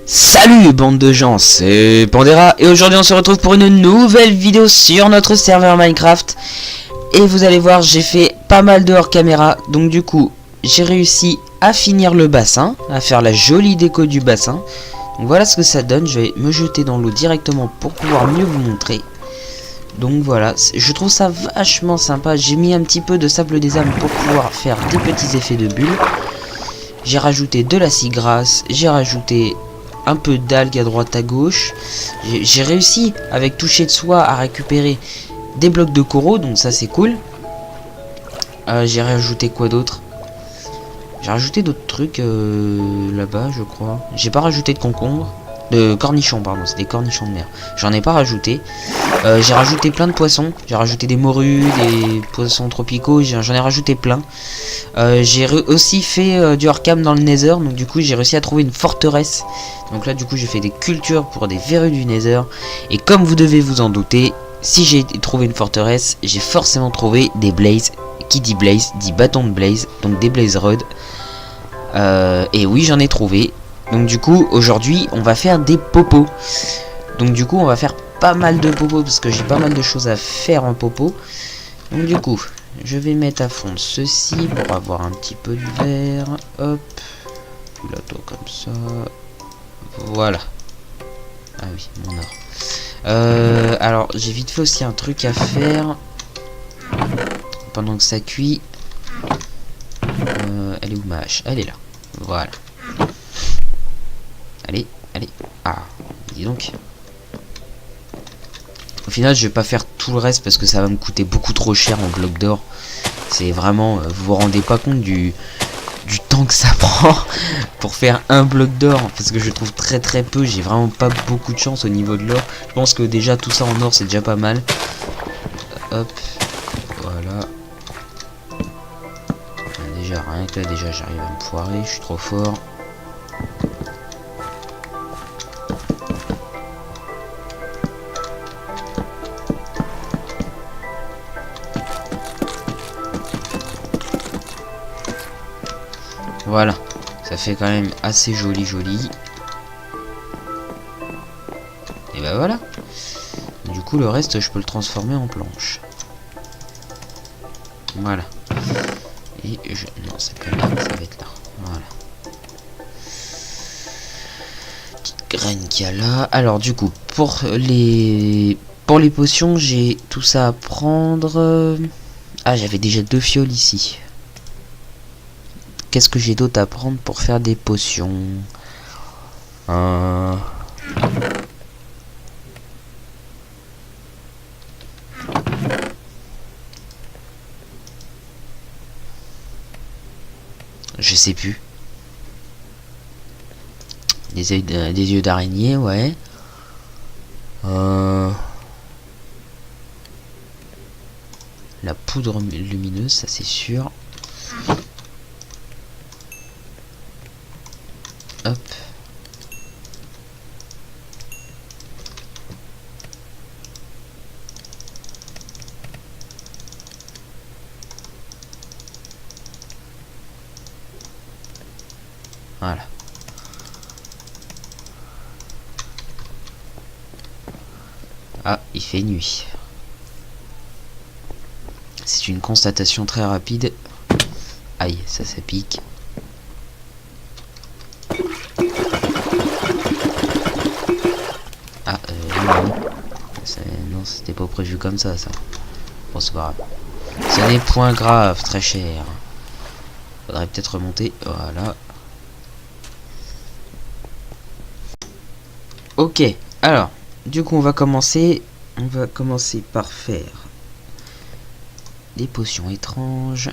Salut bande de gens, c'est Pandera et aujourd'hui on se retrouve pour une nouvelle vidéo sur notre serveur Minecraft. Et vous allez voir, j'ai fait pas mal de hors caméra, donc du coup j'ai réussi à finir le bassin, à faire la jolie déco du bassin. Donc voilà ce que ça donne, je vais me jeter dans l'eau directement pour pouvoir mieux vous montrer. Donc voilà, je trouve ça vachement sympa, j'ai mis un petit peu de sable des âmes pour pouvoir faire des petits effets de bulles. J'ai rajouté de la scie grasse, j'ai rajouté un peu d'algues à droite à gauche. J'ai réussi avec toucher de soie à récupérer des blocs de coraux, donc ça c'est cool. J'ai rajouté quoi d'autre? J'ai rajouté d'autres trucs là-bas je crois. J'ai pas rajouté de concombre. De cornichons pardon, c'est des cornichons de mer. J'en ai pas rajouté. J'ai rajouté plein de poissons. J'ai rajouté des morues, des poissons tropicaux. J'en ai rajouté plein. J'ai aussi fait du hors-cam dans le Nether. Donc du coup j'ai réussi à trouver une forteresse. Donc là du coup j'ai fait des cultures pour des verrues du Nether. Et comme vous devez vous en douter, si j'ai trouvé une forteresse, j'ai forcément trouvé des blazes. Qui dit blaze dit bâton de blaze. Donc des blaze rods. Et oui j'en ai trouvé. Donc du coup aujourd'hui on va faire des popos. Donc du coup on va faire pas mal de popos parce que j'ai pas mal de choses à faire en popo. Donc du coup je vais mettre à fond ceci pour avoir un petit peu de verre. Hop. Là toi comme ça. Voilà. Ah oui mon or. Alors j'ai vite fait aussi un truc à faire pendant que ça cuit. Elle est où ma hache? Elle est là. Voilà. Allez, allez. Ah, dis donc. Au final, je vais pas faire tout le reste parce que ça va me coûter beaucoup trop cher en bloc d'or. C'est vraiment, vous vous rendez pas compte du temps que ça prend pour faire un bloc d'or. Parce que je trouve très peu. J'ai vraiment pas beaucoup de chance au niveau de l'or. Je pense que déjà tout ça en or, c'est déjà pas mal. Hop, voilà. Déjà, rien que là, déjà, j'arrive à me foirer. Je suis trop fort. Voilà, ça fait quand même assez joli. Et ben voilà. Du coup le reste je peux le transformer en planche. Voilà. Et je... Non c'est pas là, ça va être là. Voilà. Petite graine qu'il y a là. Alors du coup pour les potions j'ai tout ça à prendre. Ah j'avais déjà 2 fioles ici. Qu'est-ce que j'ai d'autre à prendre pour faire des potions? Je sais plus. Des yeux d'araignée, ouais. La poudre lumineuse, ça c'est sûr. Hop. Voilà. Ah, il fait nuit. C'est une constatation très rapide. Aïe, ça pique. Ah, non, c'était pas prévu comme ça. Bon, c'est pas grave. Ce n'est point grave, très cher. Faudrait peut-être remonter. Voilà. Ok, alors, du coup, on va commencer par faire des potions étranges.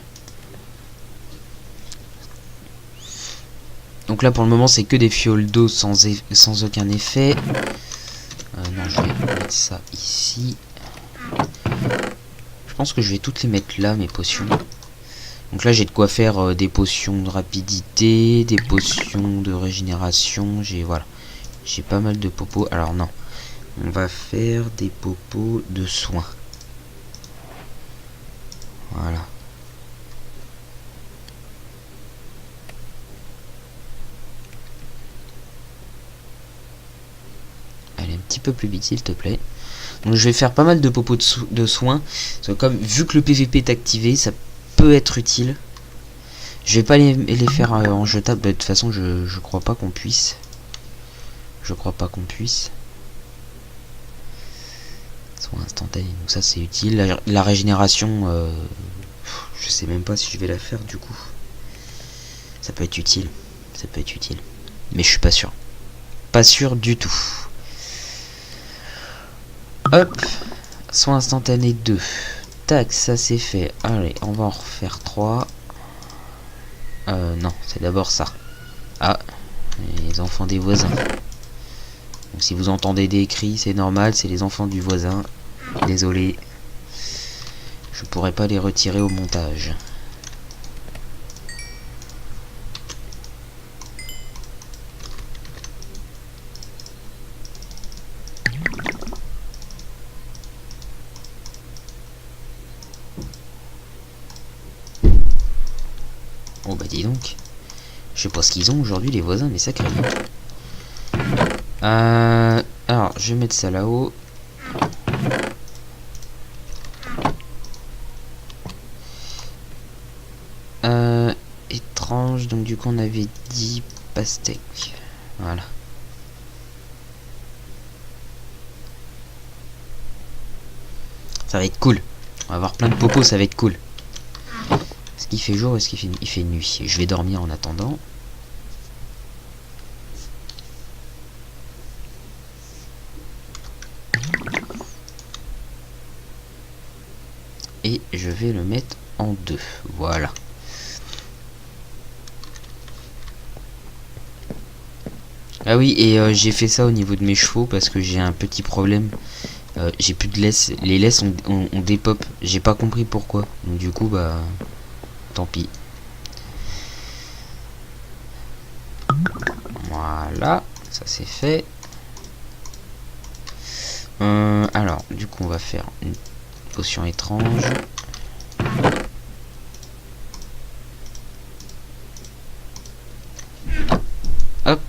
Donc là, pour le moment, c'est que des fioles d'eau sans aucun effet. Non, je vais mettre ça ici. Je pense que je vais toutes les mettre là, mes potions. Donc là, j'ai de quoi faire des potions de rapidité, des potions de régénération. Voilà. J'ai pas mal de popos. Alors non. On va faire des popos de soins. Voilà. peu plus vite, s'il te plaît. Donc je vais faire pas mal de popos de soins. Comme vu que le PVP est activé, ça peut être utile. Je vais pas les faire en jetable. De toute façon, je crois pas qu'on puisse. Je crois pas qu'on puisse. Soins instantanés. Donc ça c'est utile. La régénération, je sais même pas si je vais la faire du coup. Ça peut être utile. Ça peut être utile. Mais je suis pas sûr. Pas sûr du tout. Hop. Soins instantanés 2. Tac, ça c'est fait. Allez, on va en refaire 3. Non, c'est d'abord ça. Ah, les enfants des voisins. Donc si vous entendez des cris, c'est normal, c'est les enfants du voisin. Désolé. Je pourrais pas les retirer au montage. Oh bah dis donc. Je sais pas ce qu'ils ont aujourd'hui les voisins, mais sacrément. Alors, je vais mettre ça là-haut. Étrange, donc du coup on avait dit pastèque. Voilà. Ça va être cool. On va avoir plein de popos, ça va être cool. Est-ce qu'il fait jour ou est-ce qu'il fait nuit? Il fait nuit. Je vais dormir en attendant. Et je vais le mettre en 2. Voilà. Ah oui, et j'ai fait ça au niveau de mes chevaux parce que j'ai un petit problème. J'ai plus de laisse. Les laisses ont des pop. J'ai pas compris pourquoi. Donc du coup, bah... tant pis. Voilà. Ça c'est fait. Alors, du coup, on va faire une potion étrange. Hop.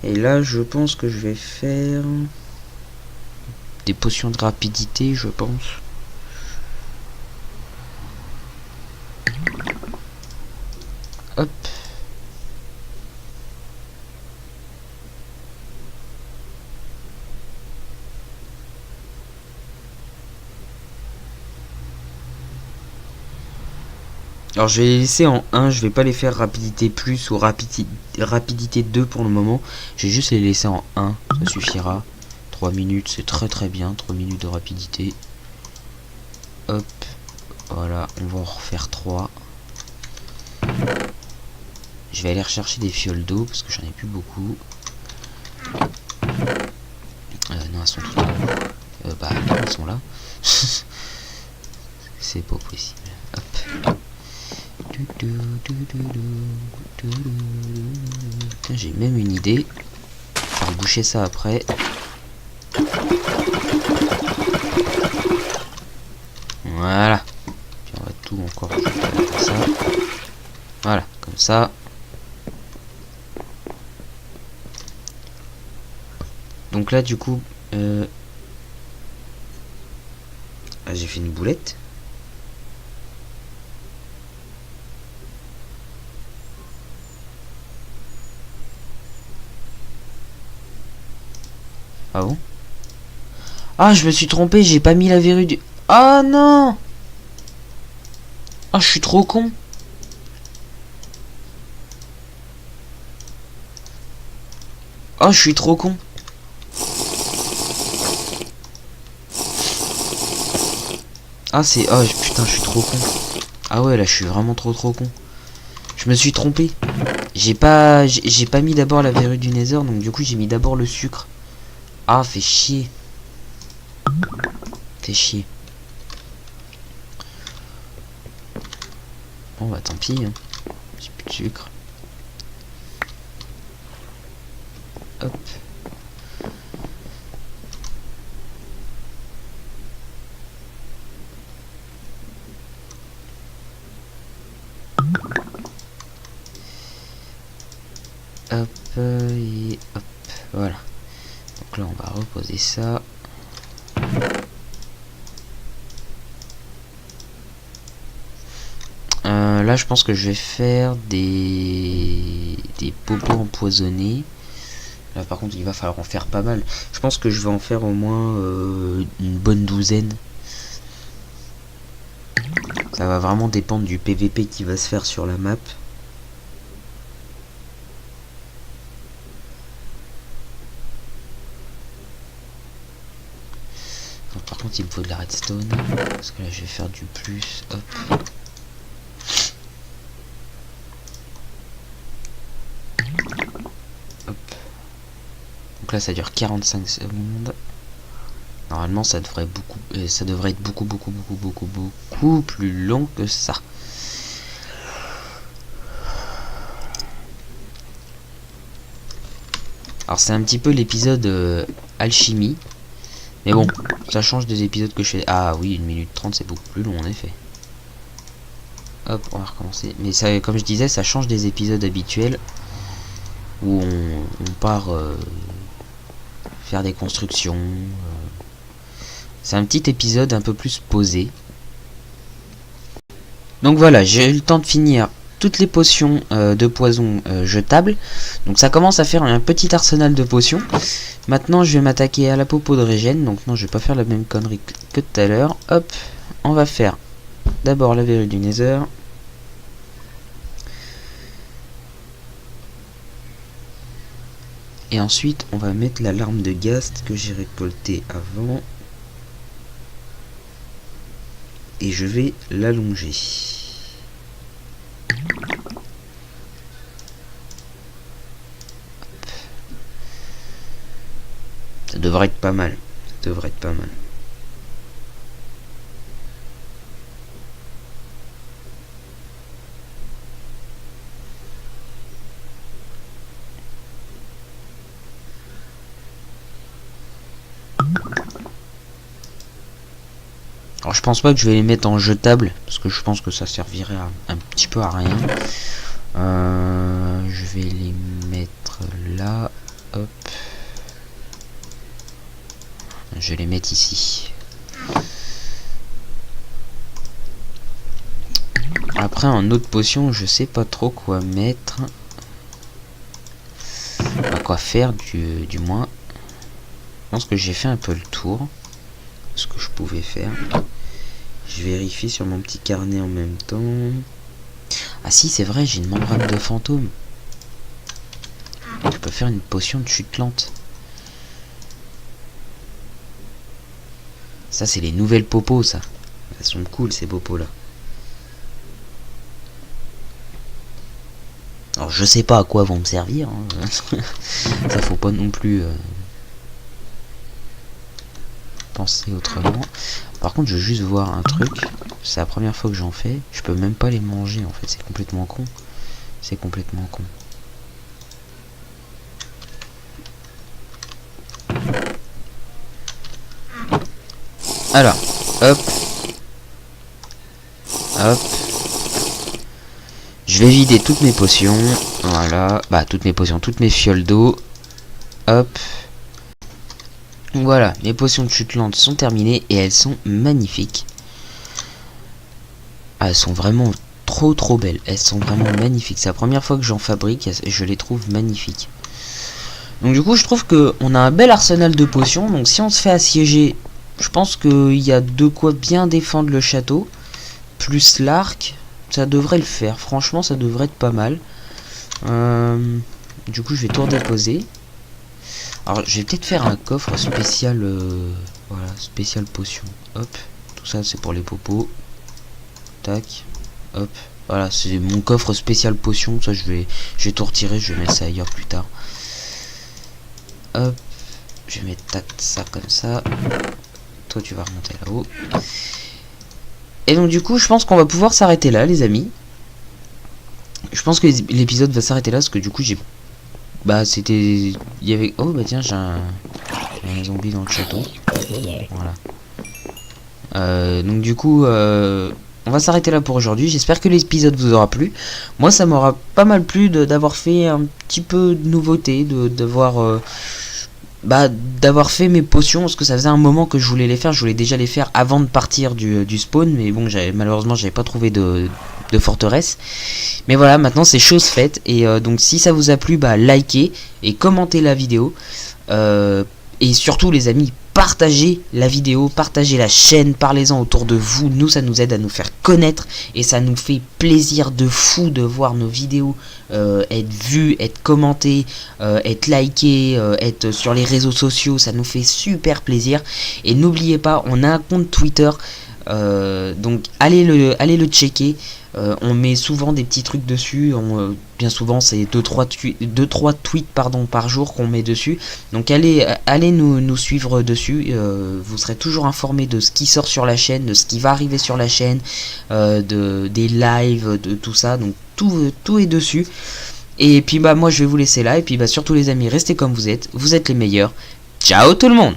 Et là, je pense que je vais faire des potions de rapidité, je pense. Hop. Alors je vais les laisser en 1, je vais pas les faire rapidité plus ou rapidité 2 pour le moment. Je vais juste les laisser en 1, ça suffira. 3 minutes, c'est très très bien, 3 minutes de rapidité. Hop, voilà, on va en refaire 3. Je vais aller rechercher des fioles d'eau parce que j'en ai plus beaucoup. Non, elles sont toutes là. Bah non, elles sont là. C'est pas possible. Hop. J'ai même une idée. Je vais boucher ça après. Voilà. Puis on va tout encore comme ça. Voilà, comme ça. Donc là du coup j'ai fait une boulette. Ah bon? Ah, je me suis trompé, j'ai pas mis la verrue du... Ah non! Ah, je suis trop con. Ah, je suis trop con. Ah, c'est... Oh, putain, je suis trop con. Ah ouais, là, je suis vraiment trop con. Je me suis trompé. J'ai pas mis d'abord la verrue du Nether, donc du coup, j'ai mis d'abord le sucre. Ah, fait chier. Fait chier. Bon, bah, tant pis. Hein. J'ai plus de sucre. Hop. Hop et hop, voilà. Donc là on poser ça. Là je pense que je vais faire des popos empoisonnés. Là par contre il va falloir en faire pas mal. Je pense que je vais en faire au moins une bonne douzaine. Ça va vraiment dépendre du PVP qui va se faire sur la map. Donc, par contre il me faut de la redstone. Parce que là je vais faire du plus. Hop. Donc là ça dure 45 secondes. Normalement ça devrait être beaucoup plus long que ça. Alors c'est un petit peu l'épisode alchimie. Mais bon, ça change des épisodes que je fais. Ah oui, 1 minute 30 c'est beaucoup plus long en effet. Hop, on va recommencer. Mais ça, comme je disais, ça change des épisodes habituels. Où on part faire des constructions. C'est un petit épisode un peu plus posé. Donc voilà, j'ai eu le temps de finir toutes les potions de poison jetables. Donc ça commence à faire un petit arsenal de potions. Maintenant je vais m'attaquer à la popo de régène. Donc non, je vais pas faire la même connerie que tout à l'heure. Hop, on va faire d'abord la verrue du Nether. Et ensuite on va mettre la larme de Ghast que j'ai récoltée avant. Et je vais l'allonger. Ça devrait être pas mal. Ça devrait être pas mal. Alors je pense pas que je vais les mettre en jetable parce que je pense que ça servirait un petit peu à rien. Je vais les mettre là. Hop. Je vais les mettre ici. Après en autre potion, je sais pas trop quoi mettre. Pas quoi faire du moins. Je pense que j'ai fait un peu le tour. Ce que je pouvais faire. Je vérifie sur mon petit carnet en même temps. Ah si, c'est vrai, j'ai une membrane de fantôme. Je peux faire une potion de chute lente. Ça, c'est les nouvelles popos, ça. Elles sont cool, ces popos là. Alors, je sais pas à quoi vont me servir. Hein. Ça, faut pas non plus penser autrement. Par contre, je veux juste voir un truc. C'est la première fois que j'en fais. Je peux même pas les manger, en fait. C'est complètement con. C'est complètement con. Alors, hop. Hop. Je vais vider toutes mes potions. Voilà. Bah, toutes mes potions, toutes mes fioles d'eau. Hop. Voilà, les potions de chute lente sont terminées et elles sont magnifiques. Ah, elles sont vraiment trop belles. Elles sont vraiment magnifiques. C'est la première fois que j'en fabrique et je les trouve magnifiques. Donc du coup, je trouve qu'on a un bel arsenal de potions. Donc si on se fait assiéger, je pense qu'il y a de quoi bien défendre le château. Plus l'arc, ça devrait le faire. Franchement, ça devrait être pas mal. Du coup, je vais tout redéposer. Alors, je vais peut-être faire un coffre spécial, voilà, spécial potion. Hop, tout ça c'est pour les popos. Tac, hop, voilà, c'est mon coffre spécial potion. Ça, je vais tout retirer, je vais mettre ça ailleurs plus tard. Hop, je vais mettre ça comme ça. Toi, tu vas remonter là-haut. Et donc, du coup, je pense qu'on va pouvoir s'arrêter là, les amis. Je pense que l'épisode va s'arrêter là parce que du coup, j'ai. Bah c'était... Il y avait... Oh bah tiens, j'ai un zombie dans le château. Voilà. Donc du coup, on va s'arrêter là pour aujourd'hui. J'espère que l'épisode vous aura plu. Moi, ça m'aura pas mal plu d'avoir fait un petit peu de nouveauté, d'avoir d'avoir fait mes potions, parce que ça faisait un moment que je voulais les faire. Je voulais déjà les faire avant de partir du spawn, mais bon, malheureusement j'avais pas trouvé de forteresse. Mais voilà, maintenant c'est chose faite. Et donc si ça vous a plu, likez et commentez la vidéo. Et surtout les amis, partagez la vidéo, partagez la chaîne, parlez-en autour de vous. Nous, ça nous aide à nous faire connaître et ça nous fait plaisir de fou de voir nos vidéos être vues, être commentées, être likées, être sur les réseaux sociaux. Ça nous fait super plaisir. Et n'oubliez pas, on a un compte Twitter, donc allez le checker. On met souvent des petits trucs dessus, bien souvent c'est 2-3 tweets par jour qu'on met dessus. Donc allez nous suivre dessus, vous serez toujours informé de ce qui sort sur la chaîne, de ce qui va arriver sur la chaîne, des lives, de tout ça. Donc tout est dessus. Et puis moi je vais vous laisser là, et puis surtout les amis, restez comme vous êtes les meilleurs. Ciao tout le monde!